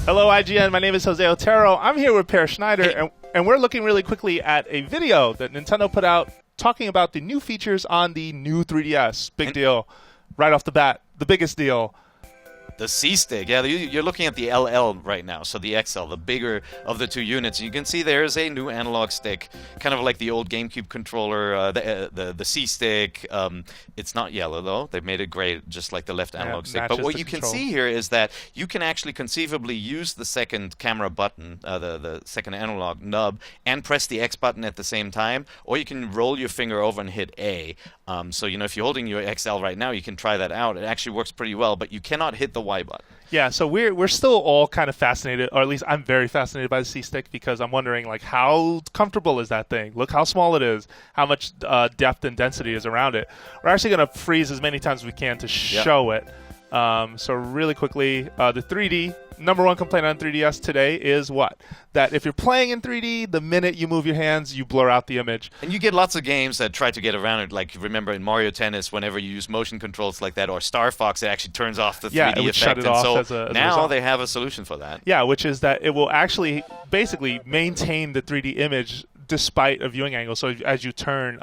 Hello, IGN. My name is Jose Otero. I'm here with Schneider, and we're looking really quickly at a video that Nintendo put out talking about the new features on the new 3DS. Big deal. Right off the bat, the biggest deal. The C-Stick, yeah, you're looking at the LL right now, so the XL, the bigger of the two units. You can see there's a new analog stick, kind of like the old GameCube controller, the C-Stick. It's not yellow, though. They've made it gray, just like the left analog stick. But what you can see here is that you can actually conceivably use the second camera button, the second analog nub, and press the X button at the same time, or you can roll your finger over and hit A. So, if you're holding your XL right now, you can try that out. It actually works pretty well, but you cannot hit the Y button. Yeah, so we're still all kind of fascinated, or at least I'm very fascinated by the C-Stick because I'm wondering, like, how comfortable is that thing? Look how small it is, how much depth and density is around it. We're actually going to freeze as many times as we can to show it. So really quickly, the 3D, number one complaint on 3DS today is what? That if you're playing in 3D, the minute you move your hands, you blur out the image. And you get lots of games that try to get around it. Like, remember in Mario Tennis, whenever you use motion controls like that, or Star Fox, it actually turns off the 3D it would effect. shut it off as a now result. they have a solution for that. Yeah, which is that it will actually basically maintain the 3D image despite a viewing angle. So as you turn,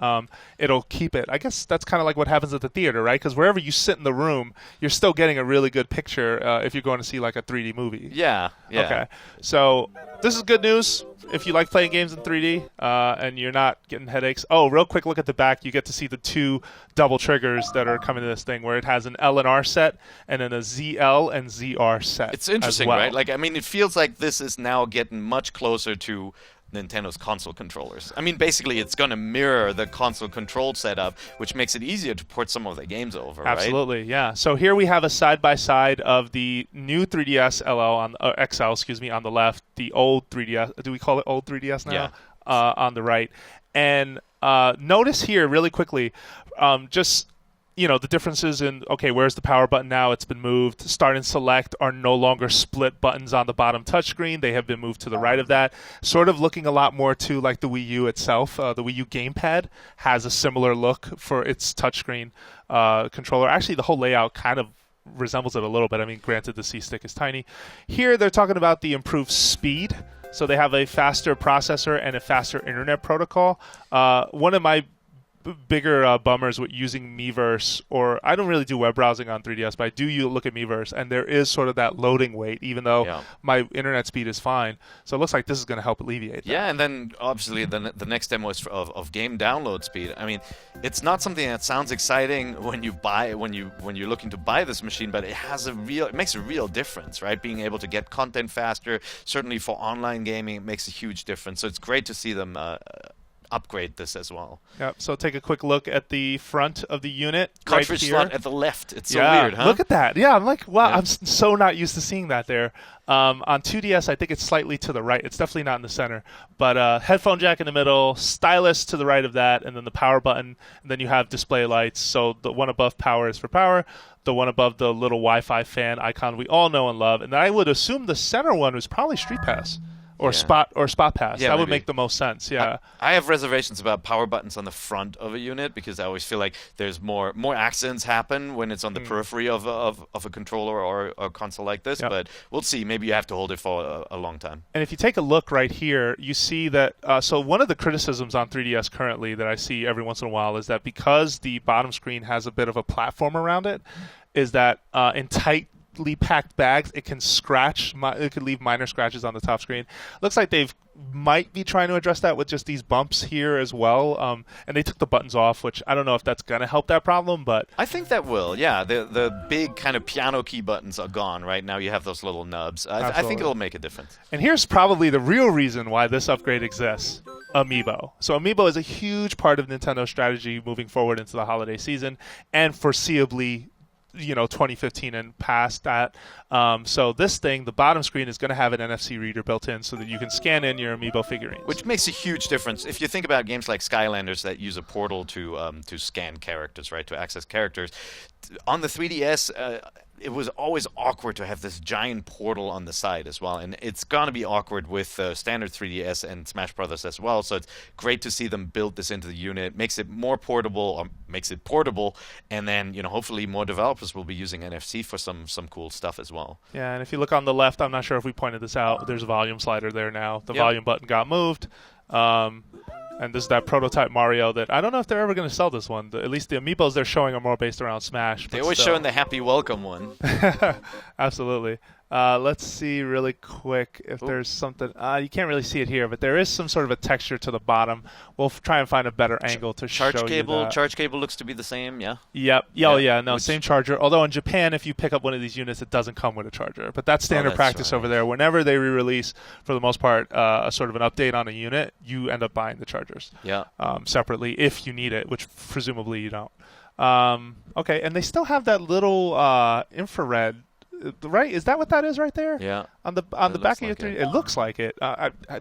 it'll keep it. I guess that's kind of like what happens at the theater, right? Because wherever you sit in the room, you're still getting a really good picture if you're going to see like a 3D movie. Yeah. Okay. So this is good news if you like playing games in 3D and you're not getting headaches. Oh, real quick look at the back. You get to see the two double triggers that are coming to this thing where it has an L and R set and then a ZL and ZR set. It's interesting, as well. right? Like, I mean, it feels like this is now getting much closer to Nintendo's console controllers. I mean, basically, it's going to mirror the console control setup, which makes it easier to port some of the games over, Absolutely, right? Yeah. So here we have a side-by-side of the new 3DS XL, on the left, the old 3DS. Do we call it old 3DS now? Yeah. On the right. And notice here, really quickly, the differences in, okay, where's the power button now? It's been moved. Start and select are no longer split buttons on the bottom touchscreen. They have been moved to the right of that. Sort of looking a lot more to like the Wii U itself. The Wii U gamepad has a similar look for its touchscreen controller. Actually, the whole layout kind of resembles it a little bit. I mean, granted, the C-Stick is tiny. Here, they're talking about the improved speed. So they have a faster processor and a faster internet protocol. One of my bigger bummers with using Miiverse, or I don't really do web browsing on 3DS, but I do look at Miiverse, and there is sort of that loading wait, even though my internet speed is fine. So it looks like this is going to help alleviate that. Yeah, and then obviously the next demo is of game download speed. I mean, it's not something that sounds exciting when you're looking to buy this machine, but it makes a real difference, right? Being able to get content faster, certainly for online gaming, it makes a huge difference. So it's great to see them upgrade this as well. Yep. So take a quick look at the front of the unit. Cartridge right slot at the left. It's so weird, huh? Look at that. Yeah, I'm like, wow, I'm so not used to seeing that there. On 2DS, I think it's slightly to the right. It's definitely not in the center. But headphone jack in the middle, stylus to the right of that, and then the power button. And then you have display lights. So the one above power is for power. The one above the little Wi-Fi fan icon we all know and love. And I would assume the center one was probably Street Pass. Or Spot Pass. Yeah, that would maybe make the most sense. Yeah. I have reservations about power buttons on the front of a unit because I always feel like there's more accidents happen when it's on the periphery of a controller or a console like this. But we'll see. Maybe you have to hold it for a long time. And if you take a look right here, you see that. So one of the criticisms on 3DS currently that I see every once in a while is that because the bottom screen has a bit of a platform around it, is that in tightly packed bags, it can scratch. It could leave minor scratches on the top screen. Looks like they've might be trying to address that with just these bumps here as well. And they took the buttons off, which I don't know if that's going to help that problem, but I think that will. Yeah, the big kind of piano key buttons are gone. Right now, you have those little nubs. I think it'll make a difference. And here's probably the real reason why this upgrade exists. Amiibo. So Amiibo is a huge part of Nintendo's strategy moving forward into the holiday season and foreseeably 2015 and past that. So this thing, the bottom screen, is going to have an NFC reader built in so that you can scan in your Amiibo figurines. Which makes a huge difference. If you think about games like Skylanders that use a portal to scan characters, right, to access characters, on the 3DS, it was always awkward to have this giant portal on the side as well, and it's gonna be awkward with standard 3DS and Smash Brothers as well. So it's great to see them build this into the unit, makes it more portable, or makes it portable, and then hopefully more developers will be using NFC for some cool stuff as well. Yeah, and if you look on the left, I'm not sure if we pointed this out. There's a volume slider there now. The volume button got moved. And this is that prototype Mario that I don't know if they're ever going to sell this one. At least the amiibos they're showing are more based around Smash. They're always showing the happy welcome one. Absolutely. Let's see really quick if there's something. You can't really see it here, but there is some sort of a texture to the bottom. We'll try and find a better angle to show you that. Charge cable looks to be the same, yeah? Yep. Oh, yeah. No, same charger. Although in Japan, if you pick up one of these units, it doesn't come with a charger. But that's standard practice over there. Whenever they re-release, for the most part, a sort of an update on a unit, you end up buying the chargers separately if you need it, which presumably you don't. Okay, and they still have that little infrared. Right? Is that what that is right there? Yeah. On the back of your 3D, it looks like it.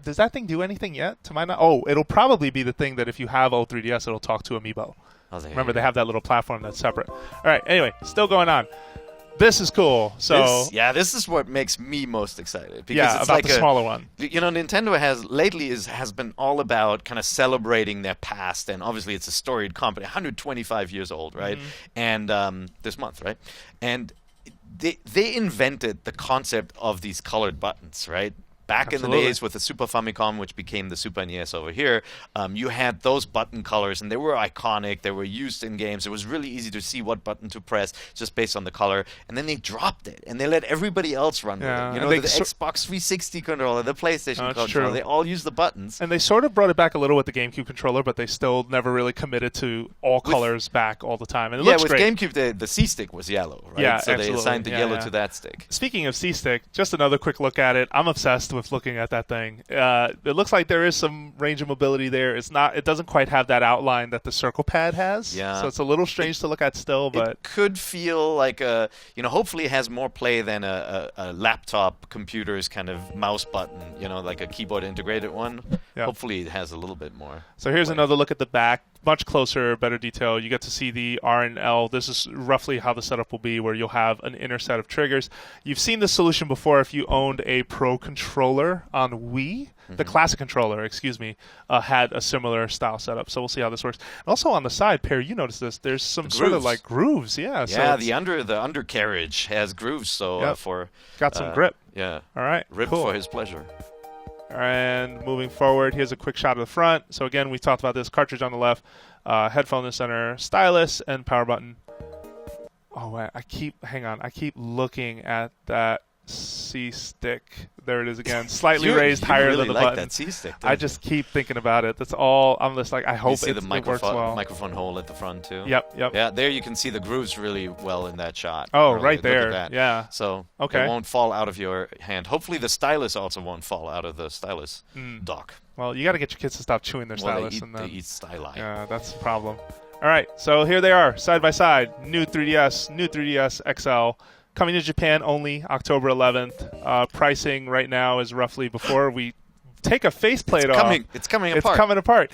Does that thing do anything yet? To my it'll probably be the thing that if you have old 3DS, it'll talk to Amiibo. Remember, they have that little platform that's separate. All right. Anyway, still going on. This is cool. So this is what makes me most excited because it's about like the smaller one. Nintendo has been all about kind of celebrating their past, and obviously it's a storied company, 125 years old, right? And this month, right? And they invented the concept of these colored buttons, right? Back in the days with the Super Famicom, which became the Super NES over here, you had those button colors, and they were iconic. They were used in games. It was really easy to see what button to press just based on the color. And then they dropped it, and they let everybody else run with it. The Xbox 360 controller, the PlayStation controller, they all use the buttons. And they sort of brought it back a little with the GameCube controller, but they still never really committed to all colors back all the time. And it looks great. With GameCube, the C-Stick was yellow, right? Yeah, so absolutely. they assigned the yellow to that stick. Speaking of C-Stick, just another quick look at it. I'm obsessed with looking at that thing. It looks like there is some range of mobility there. It doesn't quite have that outline that the circle pad has. Yeah. So it's a little strange to look at still, but it could feel like hopefully it has more play than a laptop computer's kind of mouse button, like a keyboard integrated one. Yeah. Hopefully it has a little bit more. So here's another look at the back. Much closer, better detail. You get to see the R and L. This is roughly how the setup will be, where you'll have an inner set of triggers. You've seen this solution before if you owned a Pro controller on Wii. The classic controller, had a similar style setup. So we'll see how this works. And also on the side, Per, you noticed this. There's some sort of like grooves. Yeah. Yeah, the undercarriage has grooves. So got some grip. Yeah. All right. Grip for his pleasure. And moving forward, here's a quick shot of the front. So again, we talked about this cartridge on the left, headphone in the center, stylus, and power button. Oh, wait, I keep looking at that C-stick. There it is again, slightly raised higher really than the like button. That C-stick, I just keep thinking about it. That's all. I'm just like, I hope it works well. Microphone hole at the front too. Yep. Yeah, there you can see the grooves really well in that shot. Oh, right there. Yeah. So it won't fall out of your hand. Hopefully the stylus also won't fall out of the stylus dock. Well, you got to get your kids to stop chewing their stylus. They eat styli. Yeah, that's the problem. All right, so here they are, side by side. New 3DS XL. Coming to Japan only October 11th. Pricing right now is roughly, before we take a faceplate off. It's coming apart.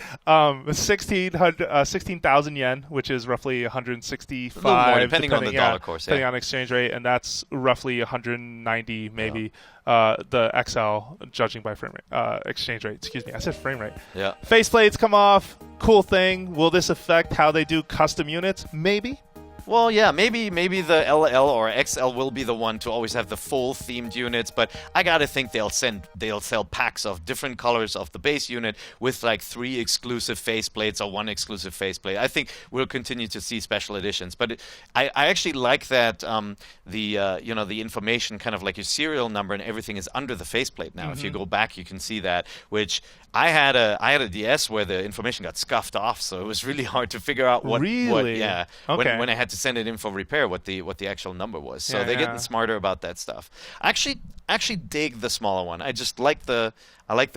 16,000 yen, which is roughly 165. A little more, depending on the dollar course. Depending on exchange rate, and that's roughly 190 maybe. The XL, judging by frame rate, exchange rate. Excuse me, I said frame rate. Yeah. Faceplates come off. Cool thing. Will this affect how they do custom units? Maybe. Well, yeah, maybe the LL or XL will be the one to always have the full themed units, but I gotta think they'll sell packs of different colors of the base unit with like 3 exclusive faceplates or 1 exclusive faceplate. I think we'll continue to see special editions, but I actually like that the information, kind of like your serial number and everything, is under the faceplate now. If you go back, you can see that, which I had a DS where the information got scuffed off, so it was really hard to figure out when I had to send it in for repair what the actual number was. So they're getting smarter about that stuff. I actually dig the smaller one. I just like the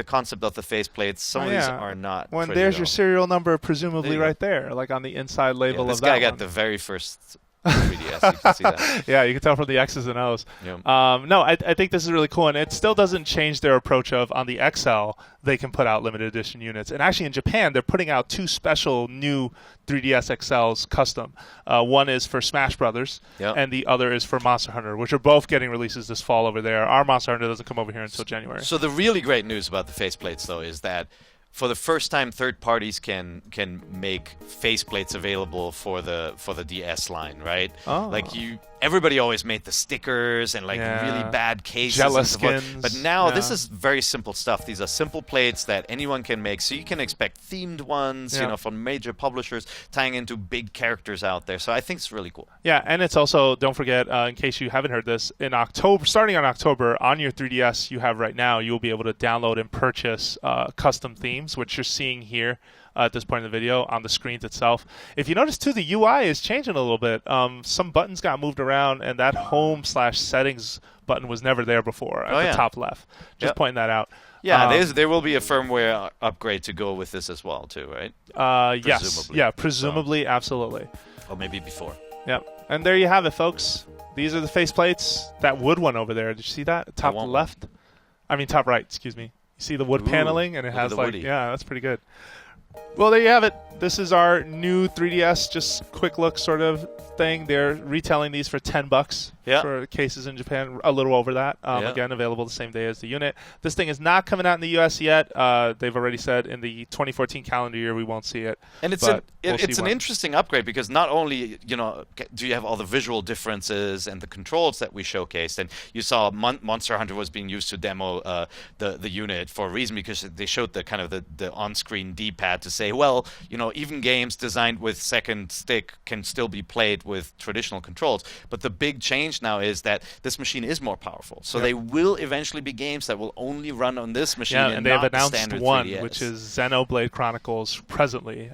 concept of the faceplates. Some of these are not. There's your serial number, presumably right there, like on the inside label of that. This guy got the very first 3DS. You can see that. Yeah, you can tell from the X's and O's. Yeah. No, I think this is really cool, and it still doesn't change their approach of on the XL they can put out limited edition units. And actually, in Japan, they're putting out 2 special new 3DS XLs custom. One is for Smash Brothers, and the other is for Monster Hunter, which are both getting releases this fall over there. Our Monster Hunter doesn't come over here until January. So the really great news about the faceplates, though, is that for the first time, third parties can make faceplates available for the DS line, right? Oh. Like everybody always made the stickers and like really bad cases Jella and so forth. skins. But now this is very simple stuff. These are simple plates that anyone can make. So you can expect themed ones, from major publishers tying into big characters out there. So I think it's really cool. Yeah, and it's also, don't forget, in case you haven't heard this, in October, starting on October, on your 3DS you have right now, you will be able to download and purchase custom themes, which you're seeing here at this point in the video on the screens itself. If you notice too, the UI is changing a little bit. Some buttons got moved around, and that home/settings button was never there before at the top left. Just pointing that out. Yeah, there will be a firmware upgrade to go with this as well, too, right? Yes. Yeah, presumably, absolutely. Or maybe before. Yep. And there you have it, folks. These are the faceplates. That wood one over there, did you see that? Top left? I mean, top right, excuse me. You see the wood paneling, and it has like, that's pretty good. Well, there you have it. This is our new 3DS, just quick look sort of thing. They're retailing these for $10 for cases in Japan, a little over that. Again, available the same day as the unit. This thing is not coming out in the U.S. yet. They've already said in the 2014 calendar year we won't see it. And it's an interesting upgrade because not only do you have all the visual differences and the controls that we showcased, and you saw Monster Hunter was being used to demo the unit for a reason because they showed the kind of the on-screen D-pad to say, well, even games designed with second stick can still be played with traditional controls. But the big change now is that this machine is more powerful. So they will eventually be games that will only run on this machine and they have not the announced standard one, 3DS. which is Xenoblade Chronicles presently.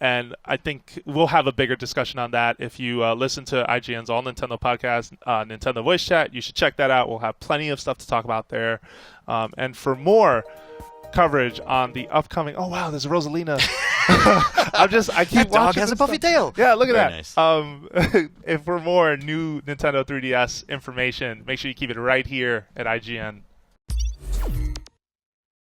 And I think we'll have a bigger discussion on that. If you listen to IGN's All Nintendo podcast, Nintendo Voice Chat, you should check that out. We'll have plenty of stuff to talk about there. And for more coverage on the upcoming... Oh, wow, there's a Rosalina. I keep that watching. dog has a puffy tail. Yeah, look at that. Nice. If for more new Nintendo 3DS information, make sure you keep it right here at IGN.